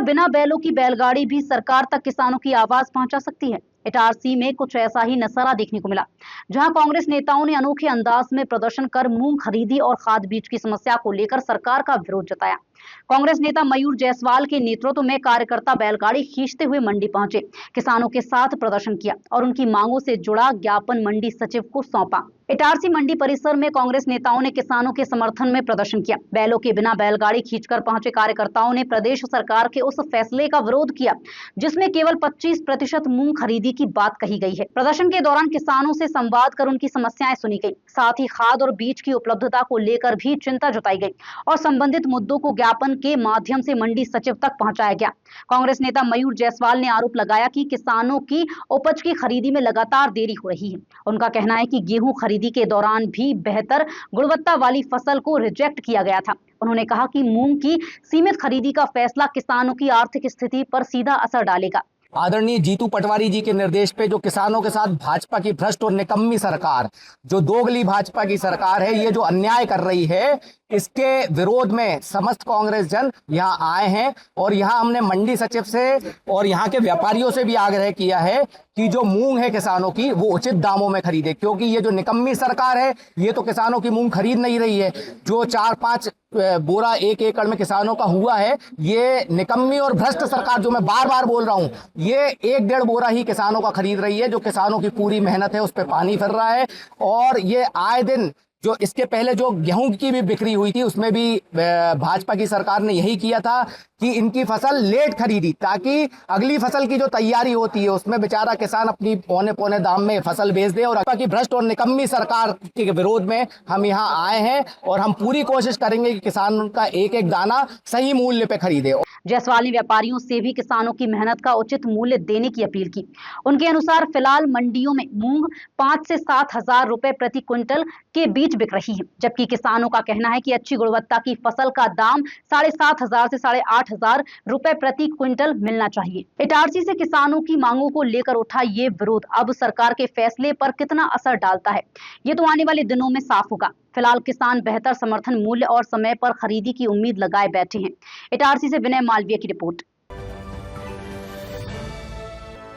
बिना बैलों की बैलगाड़ी भी सरकार तक किसानों की आवाज पहुंचा सकती है। इटारसी में कुछ ऐसा ही नजारा देखने को मिला, जहां कांग्रेस नेताओं ने अनोखे अंदाज में प्रदर्शन कर मूंग खरीदी और खाद बीज की समस्या को लेकर सरकार का विरोध जताया। कांग्रेस नेता मयूर जायसवाल के नेतृत्व में कार्यकर्ता बैलगाड़ी खींचते हुए मंडी पहुंचे, किसानों के साथ प्रदर्शन किया और उनकी मांगों से जुड़ा ज्ञापन मंडी सचिव को सौंपा। इटारसी मंडी परिसर में कांग्रेस नेताओं ने किसानों के समर्थन में प्रदर्शन किया। बैलों के बिना बैलगाड़ी खींचकर पहुंचे कार्यकर्ताओं ने प्रदेश सरकार के उस फैसले का विरोध किया जिसमें केवल 25% मूंग खरीदी की बात कही गई है। प्रदर्शन के दौरान किसानों से संवाद कर उनकी समस्याएं सुनी गई, साथ ही खाद और बीज की उपलब्धता को लेकर भी चिंता जताई गई और संबंधित मुद्दों को ज्ञापन के माध्यम से मंडी सचिव तक पहुंचाया गया। कांग्रेस नेता मयूर जायसवाल ने आरोप लगाया कि किसानों की उपज की खरीदी में लगातार देरी हो रही है। उनका कहना है कि गेहूं खरीदी के दौरान भी बेहतर गुणवत्ता वाली फसल को रिजेक्ट किया गया था। उन्होंने कहा कि मूंग की सीमित खरीदी का फैसला किसानों की आर्थिक स्थिति पर सीधा असर डालेगा। आदरणीय जीतू पटवारी जी के निर्देश पे जो किसानों के साथ भाजपा की भ्रष्ट और निकम्मी सरकार, जो दोगली भाजपा की सरकार है, ये जो अन्याय कर रही है, इसके विरोध में समस्त कांग्रेस जन यहाँ आए हैं और यहाँ हमने मंडी सचिव से और यहाँ के व्यापारियों से भी आग्रह किया है कि जो मूंग है किसानों की वो उचित दामों में खरीदे, क्योंकि ये जो निकम्मी सरकार है ये तो किसानों की मूंग खरीद नहीं रही है। जो 4-5 बोरा 1 एकड़ में किसानों का हुआ है, ये निकम्मी और भ्रष्ट सरकार, जो मैं बार बार बोल रहा हूँ, ये 1-1.5 बोरा ही किसानों का खरीद रही है। जो किसानों की पूरी मेहनत है उस पर पानी फिर रहा है। और ये आए दिन जो इसके पहले जो गेहूं की भी बिक्री हुई थी उसमें भी भाजपा की सरकार ने यही किया था कि इनकी फसल लेट खरीदी, ताकि अगली फसल की जो तैयारी होती है उसमें बेचारा किसान अपनी पौने दाम में फसल बेच दे। और भाजपा की भ्रष्ट और निकम्मी सरकार के विरोध में हम यहाँ आए हैं और हम पूरी कोशिश करेंगे कि किसान का एक एक दाना सही मूल्य पे खरीदे। जायसवाल ने व्यापारियों से भी किसानों की मेहनत का उचित मूल्य देने की अपील की। उनके अनुसार फिलहाल मंडियों में मूंग 5 से 7 हजार रुपए प्रति क्विंटल के बीच बिक रही है, जबकि किसानों का कहना है कि अच्छी गुणवत्ता की फसल का दाम 7,500 से 8,500 रुपए प्रति क्विंटल मिलना चाहिए। इटारसी से किसानों की मांगों को लेकर उठा ये विरोध अब सरकार के फैसले पर कितना असर डालता है, ये तो आने वाले दिनों में साफ होगा। फिलहाल किसान बेहतर समर्थन मूल्य और समय पर खरीदी की उम्मीद लगाए बैठे हैं। इटारसी से विनय मालवीय की रिपोर्ट।